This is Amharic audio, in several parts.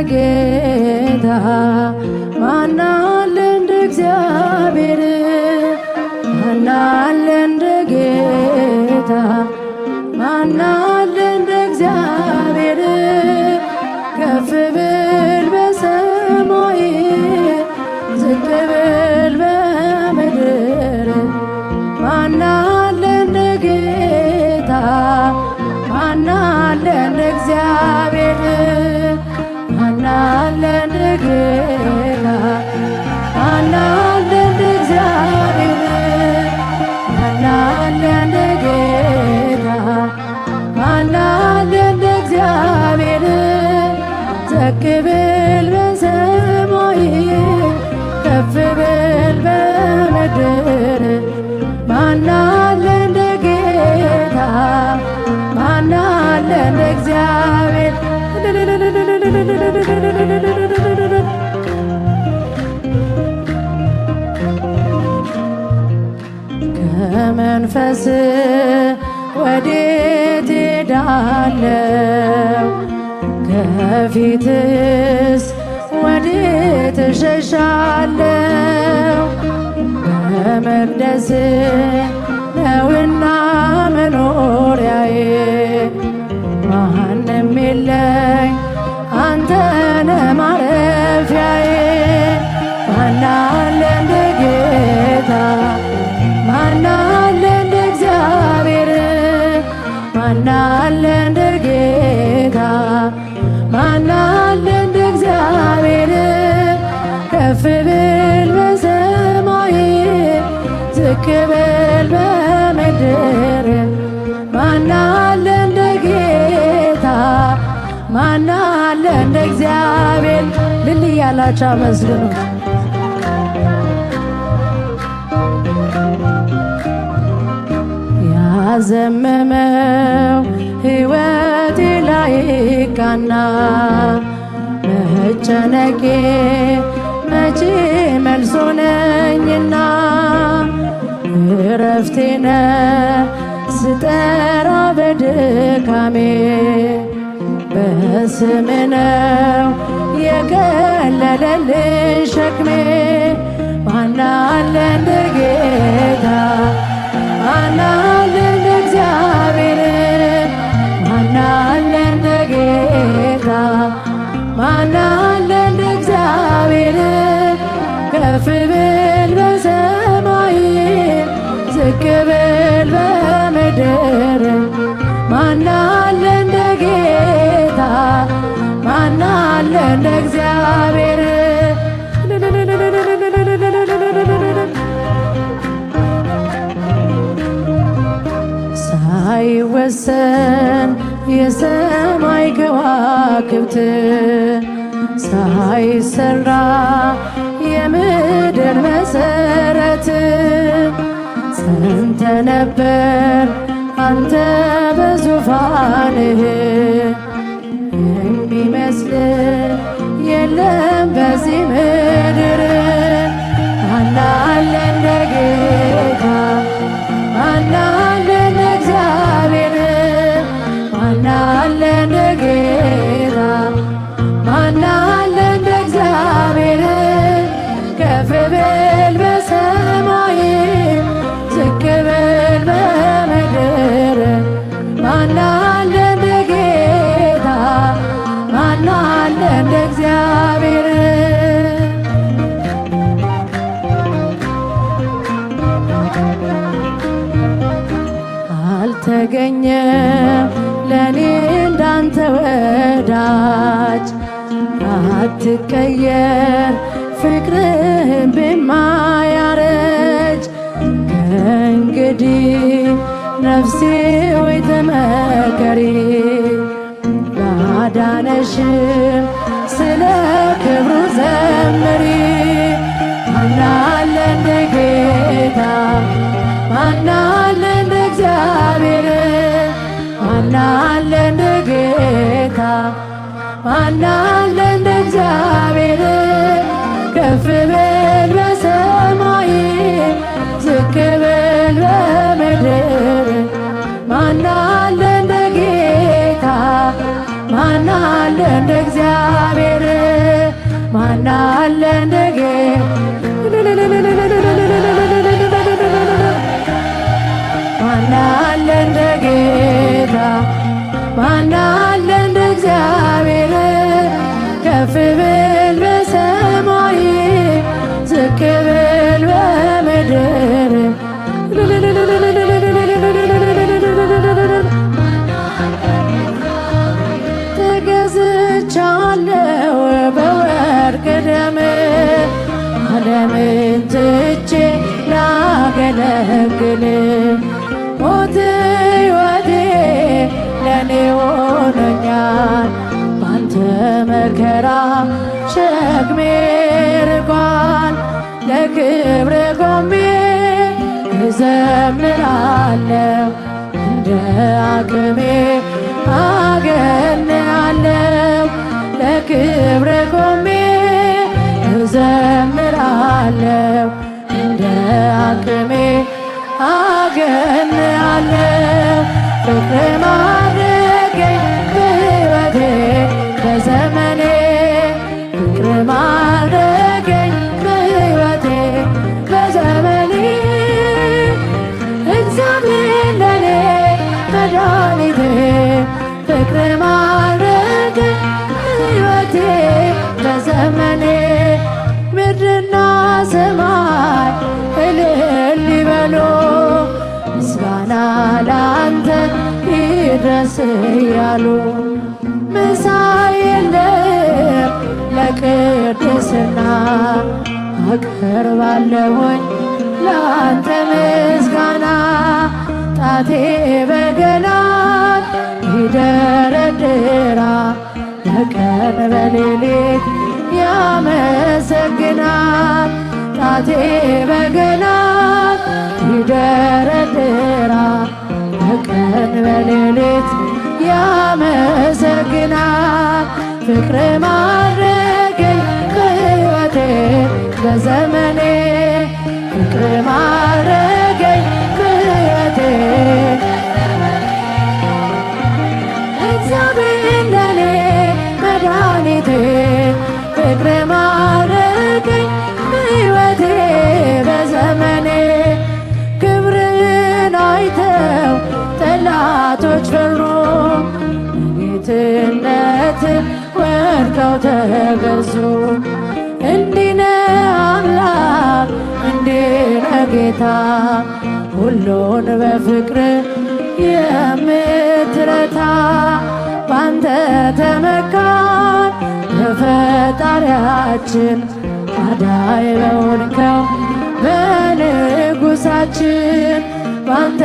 ጌታ ማናለ እንደ እግዚአብሔር ማናለ እንደ ጌታ ማናለ እንደ እግዚአብሔር ከፍ ብል በሰማይ ዝቅ ብል በምድር ማናለ እንደ ጌታ ማናለ እንደ እግዚአብሔር ማናለ እንደ ጌታ ማናለ እንደ እግዚአብሔር ማናለ እንደ ጌታ ማናለ እንደ እግዚአብሔር ዝቅ ብል በሰማይ ከፍ ብል በምድር ማናለ እንደ ጌታ ማናለ እንደ እግዚአብሔር ከመንፈስ ወዴት ሄዳለሁ? ከፊትስ ወዴት እሸሻለሁ? በመቅደስ ነውና መኖሪያዬ ማንም የለኝ አንተነ ማረፊያዬ ማናለ እንደ ጌታ ማናለ እንደ እግዚአብሔር ማናለ እንደ ጌታ ማናለ እንደ እግዚአብሔር ከፍ ብል በሰማይ ዝቅ ብል በምድር ማናለ እንደ ጌታ ማናለ እንደ እግዚአብሔር ልል እያላችሁ አመስግኑ። ያዘመመው ሕይወቴ ላይ ቃና መጨነቄ መቼ መልስ ሆነኝና እረፍቴ ነህ ስጠራ በድካሜ በስምህ ነው የቀለለልኝ ሸክሜ ማናለ እንደ ጌታ ማናለ እንደ እግዚአብሔር ማናለ እንደ ጌታ ማናለ እንደ እግዚአብሔር ከፍ ብል በሰማይ ዝቅ ብል በምድር ማናለ እንደ ጌታ ማናለ እንደ እግዚአብሔር ሳይወሰን የሰማይ ከዋክብት ሳይሰራ የምድር መሰረት ጸንተ ነበር አንተ በዙፋንህ የሚመስል የለም በዚህ ምድር ማናለ እንደ ጌታ ማናለ እንደ እግዚአብሔር ማናለ እንደ ጌታ ማናለ እንደ እግዚአብሔር ከፍ ብል በሰማይ ዝቅ ብል በምድር ማናለ እንደ ጌታ ማናለ እንደ እግዚአብሔር አልተገኘም ለኔ እንዳንተ ወዳጅ አትቀየር ፍቅርህን በማያረጅ ከእንግዲህ ነፍሴ ሆይ ተመከሪ ላዳነሽም ስለ ክብሩ ዘምሪ ማናለ እንደ ጌታ ማናለ እንደ እግዚአብሔር ማናለ እንደ ጌታ ማናለ እንደ እግዚአብሔር ከፍ ብል በሰማይ ዝቅ ብል በምድር ማናለ እንደ ጌታ ማናለ እንደ እግዚአብሔር ክብል በምድር ተገዝቻለሁ በወርቅ ደም ዓለምን ትቼ ላገለግል ሞት ሕይወቴ ለኔ ሆኖኛል ባንተ መከራ ሸክሜ ርቋል ለክብር ቆሜ እዘምራለሁ እንደ አቅሜ አገንሃለሁ ለክብር ቆሜ እዘምራለሁ እንደ አቅሜ አገንሃለሁ ፍቅር ማረከኝ በሕይወቴ በዘመኔ ፍቅር ማረከኝ በሕይወቴ በዘመኔ እግዚአብሔር ለኔ መድኃኒቴ ፍቅር ማረከኝ በሕይወቴ በዘመኔ ምድርና ሰማይ እልል ይበሉ ምስጋና ላንተ ይድረስ እያሉ መሳይ የለም ለቅድስና አቀርባለሁኝ ላንተ ምስጋና ጣቴ በገናን ይደረድራ በቀን በሌሊት ያመሰግናል ጣቴ በገናን ይደረድራ በቀን በሌሊት ያመሰግናል ፍቅር ማረከኝ በሕይወቴ በዘመኔ ፍቅር ማረከኝ በሕይወቴ እግዚአብሔር ለኔ መድኃኒቴ ፍቅር ማረከኝ በሕይወቴ በዘመኔ ክብርን አይተው ጠላቶች ፈሩ ጌትነት ወድቀው ተገዙ እንዲህ ነህ አምላክ እንዲህ ነህ ጌታ ሁሉን በፍቅር የምትረታ ባንተ ተመካን በፈጣሪያችን አዳይ በሆንከው በንጉሳችን ባንተ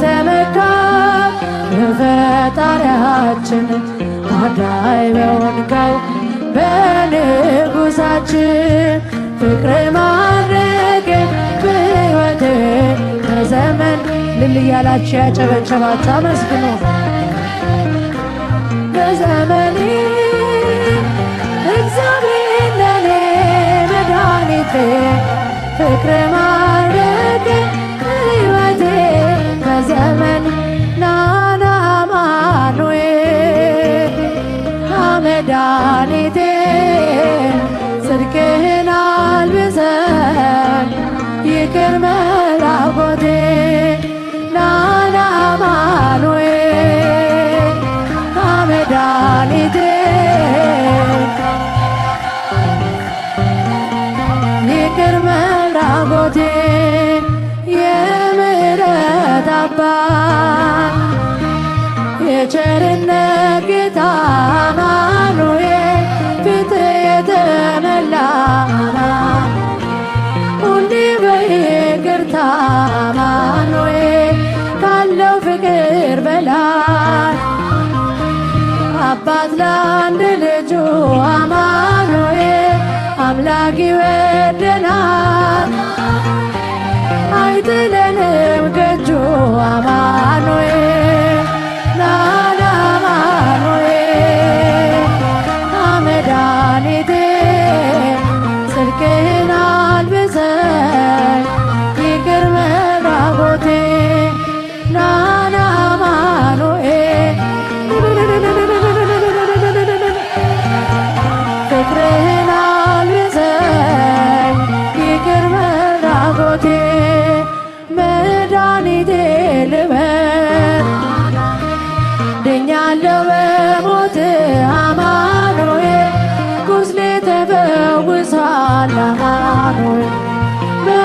ተመካን በፈጣሪያችን አዳይ በሆንከው በንጉሳችን ፍቅር ማረከኝ በሕይወቴ በዘመን ልል እያላችሁ ያጨበጨባችሁ አመስግኑ በዘመኔ እግዚአብሔር ለኔ መድኃኒቴ ፍቅር ማረከኝ በሕይወቴ በዘመን ናና አማኑኤል መድኃኒቴ ጽድቅህን አልብሰኝ ይቅር መላጎቴ ናና አማኑኤል መድኃኒቴ ይቅር መላጎቴ የምሕረት አባት የቸርነት ጌታ አማኑኤል ፍትሕ የተመላ ሁሌ በይቅርታ አማኑኤል ካለው ፍቅር በላይ አባት ለአንድ ልጁ አማኑኤል አምላክ ይወደናል አይጥለንም ከእጁ አማኑኤል ናና አማኑኤል መድኃኒቴ ጽድቅህን አልብሰኝ ይቅር መራጎቴ ናና አማኑኤል ፍቅርህን አልብሰኝ ይቅር መራጎቴ መድኃኒቴ ልበል ድኛለሁ በሞት አማኑኤል ቁስሌ ተፈውሷል አማኑኤል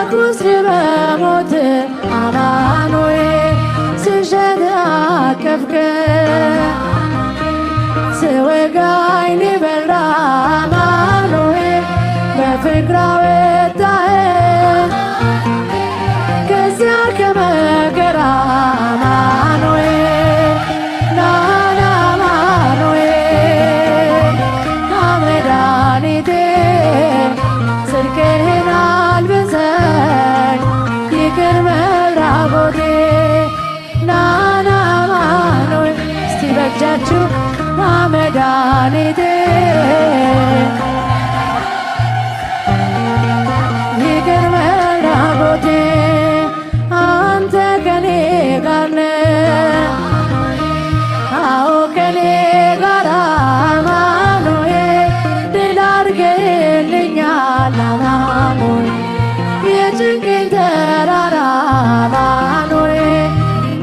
በኩስር በሞት አማኑኤል ስሸት አቀፍከ ስወጋኝ ሊበራ አማኑኤል በፍቅር አወጣኸኝ ከዚያ ከመከራ አማኑኤል ናና አማኑኤል ና መድኃኒቴ ጽድቅህን አልብሰኝ ይቅር መራቆቴ ናና አማኑኤል እስቲ በእጃችሁ ና መድኃኒቴ ይቅር መራቆቴ አንተ ከኔ ጋር ነህ አዎ ከኔ ጋር አማኑኤል ድል አድርገህልኛል አማኑኤል የጭንቄን ተራራ አማኑኤል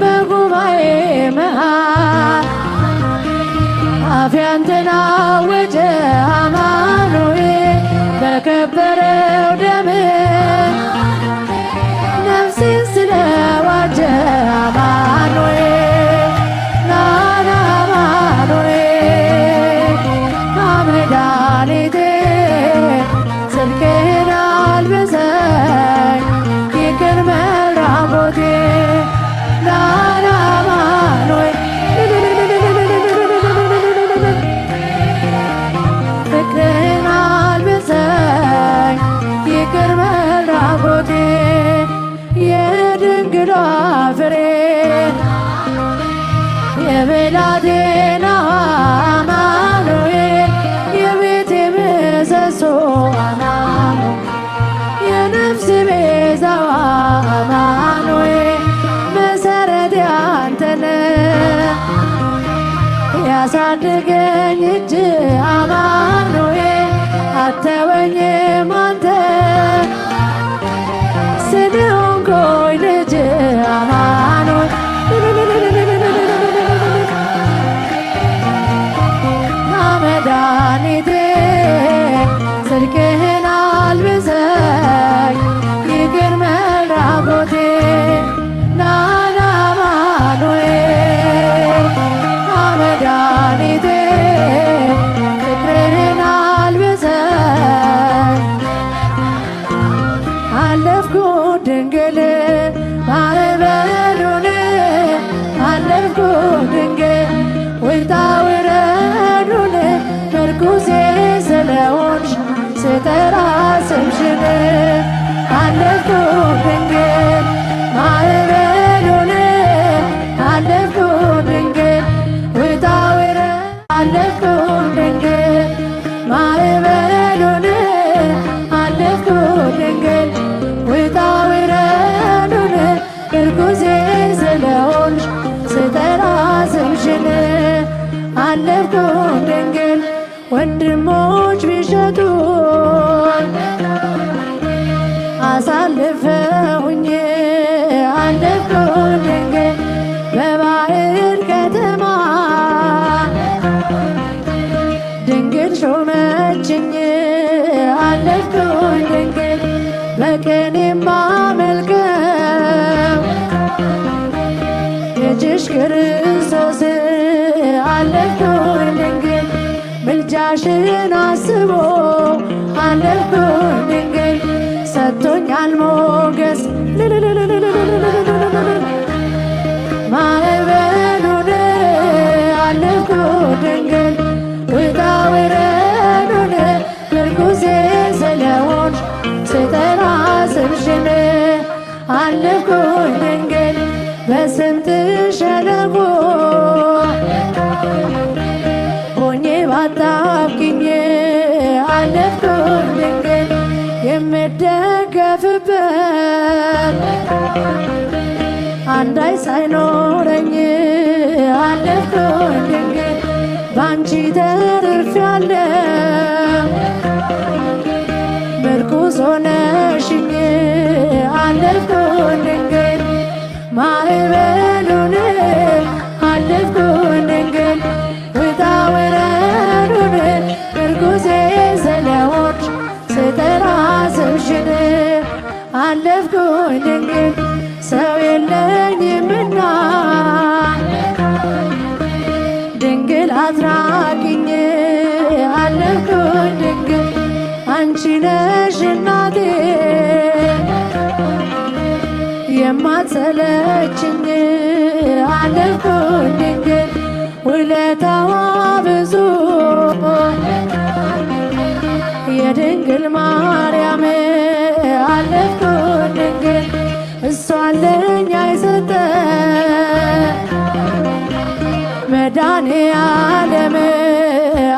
በጉባኤ መሃል አፌ አንተን አወጀ አማኑኤል በከበረው ደምህ ነፍሴን ስለዋጀ አማኑኤል ናና አማኑኤል ና መድኃኒቴ ጽድቅህን አልብሰኝ ይቅር መራቆቴ ናና አማኑኤል ፍቅርህን አልብሰኝ ይቅር መራቆቴ የድንግሏ ፍሬ የብላቴናዋ አማኑኤል የቤቴ ምሰሶ አማኑኤል የነፍስ ቤዛዋ አማኑኤል መሰረቴ አንተ ነህ ያሳደገኝ እጅ አማኑኤል አተወኝም አንተ ስለሆንኩኝ ልጅ አማኑኤል ና መድኃኒቴ ጽድቅህን አልብሰኝ ይቅር መራቆቴ ናና አማኑኤል ና መድኃኒቴ ፍቅርህን አልብሰኝ አለፍኩ ድንግል ማዕበሉን አለፍኩ ድንግል ውጣ ውረዱን ምርኩዜ ስለሆንሽ ስጠራ ስምሽን አለፍኩ ድንግል ማዕበሉን አለፍኩ ድንግል ውጣ ውረድ አለፍኩ ድንግል ማዕበሉን አለፍኩ ድንግል ውጣ ውረዱን ምርኩዜ ስለሆንሽ ስጠራ ስምሽን አለፍኩ ድንግል ወንድሞች ቢሸጡኝ አሳልፈውኝ አለፍኩ ድንግል በባህር ከተማ ድንግል ሾመችኝ አለፍኩ ድንግል በቀን የማመልከው ልጅሽ ክርስቶስ አለፍኩ ድንግል ምልጃሽን አስቦ አለፍኩ ድንግል ሰጥቶኛል ሞገስ ማዕበሉን አለፍኩ ድንግል ውጣ ውረዱን ምርኩዜ ስለሆንሽ ስጠራ ስምሽን አለፍኩ ድንግል በስምጥ ሸለቆ ሆኜ ባጣብቂኝ አለፍኩ ድንግል የምደገፍበት አንዳች ሳይኖረኝ አለፍኩ ድንግል ባንቺ ተርፌያለሁ ምርኩዝ ሆነሽኝ አለፍኩ ድንግል ማዕበሉን አለፍኩ ድንግል ውጣ ውረዱን ምርኩዜ ስለሆንሽ ስጠራ ስምሽን አለፍኩኝ ድንግል ሰው የለኝምና ድንግል አትራቂኝ አለፍኩኝ ድንግል አንቺ ነሽ እናቴ የማትሰለችኝ አለፍኩኝ ድንግል ውለታዋ ብዙ የድንግል ማርያም አለፍኩኝ ድንግል እሷን ለኛ የሰጠ መድኃኔዓለም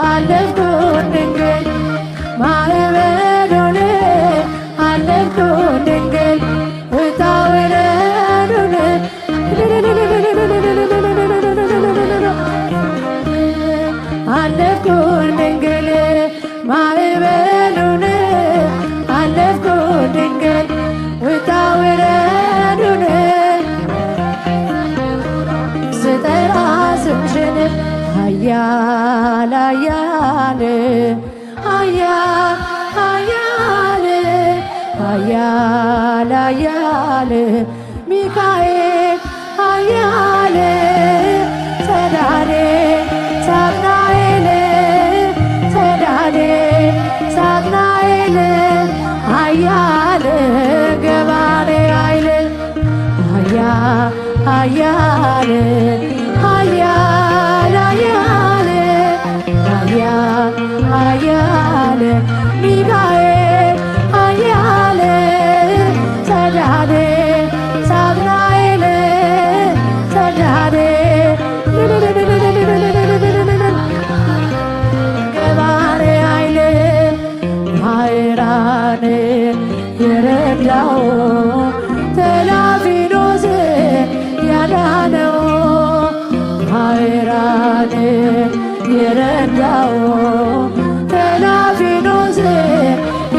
አለፍኩኝ ድንግል ማዕበሉን አለፍኩኝ ድንግል ውጣ ውረዱን አለፍኩኝ ድንግል ማዕበሉን አለፍኩኝ ድንግል ውጣ ውረዱን ስጠራ ስምሽን ኃያል ኃያል ኃያል ኃያል ኃያል ኃያል ሚካኤል ኃያል ጸዳሌ ሳጥናኤል ጸዳሌ ሳጥናኤል ኃያል ገባሬ ኃይል ኃያል ኃያል ኃያል ኃያል ኃያል ሚካኤል ኃያል ጸዳሌ ሳጥናኤል ጸዳሌ ገባሬ ኃይል ማይራን የረዳው ተላፊኖስ ያዳነው ማይራን የረዳው ተላፊኖስ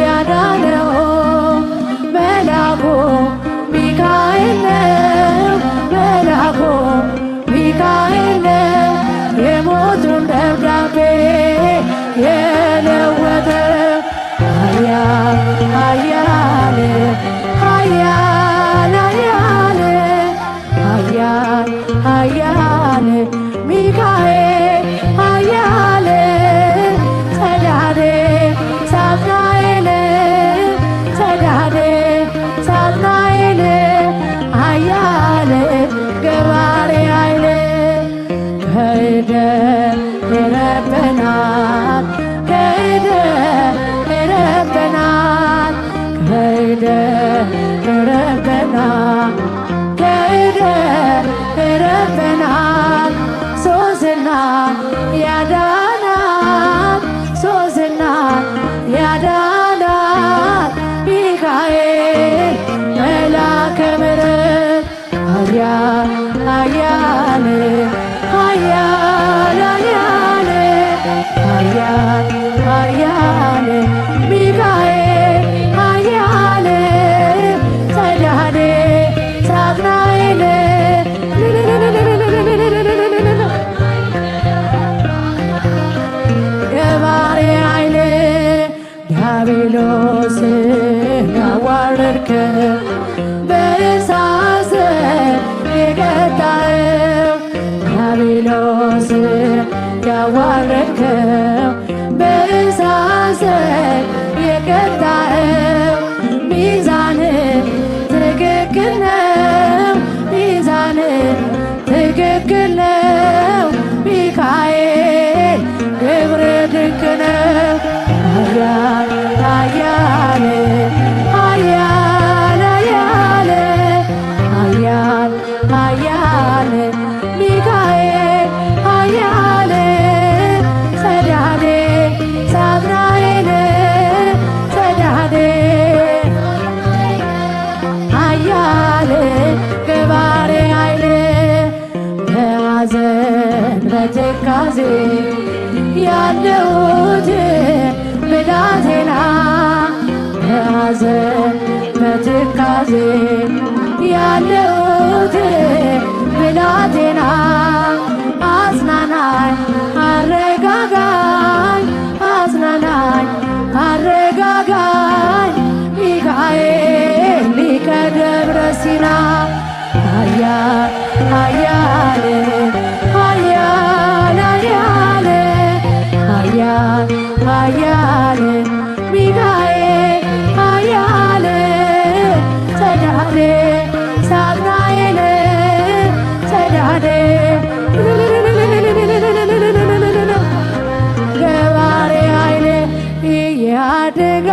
ያዳነው መላኩ ሚካኤል ነው መላኩ ሚካኤል ነው የሞቱን ደብዳቤ የለወጠ ኃያል ኃያል ኃያል ኃያል ኃያል ሚካኤል ኃያል ጸዳሌ ሳጥናኤል ጸዳሌ ሳጥናኤል ኃያል ገባሬ ኃይል ከእደ ረበናት ከእደ ረበናት ከእደ ረበናት ከእደ ረበናት ሶስና ያዳናት ሶስና ያዳናት ሚካኤል መላከ ምሕረት ኃያል ኃያል ኃያል ኃያል ኃያል ሚካኤል ኃያል ጸዳሌ ሳጥናኤል ገባሬ ኃይል ዲያብሎስን ያዋረድክ በእሳት የቀጣኸው ዲያብሎስን ያዋረድከው በእሳት የቀጣኸው ሚዛን ትክክል ነው ሚዛን ትክክል ነው ሚካኤል ግብር ድንቅ ነው ኃያል ኃያል ኃያል ኃያል ኃያል ሚካኤል ኃያል ጸዳሌ ሳጥናኤል ጸዳሌ ኃያል ገባሬ ኃይል በሐዘን በትካዜ ያለሁት ብላቴና በሐዘን በትካዜ ያለሁት ብላቴና አጽናናኝ አረጋጋኝ አጽናናኝ አረጋጋኝ ሚካኤል ዜና ኃያል ኃያል ኃያል ኃያል ኃያል ኃያል ሚካኤል ኃያል ጸዳሌ ሳጥናኤል ጸዳሌ ገባሬ ኃይሌ ይህ አደጋ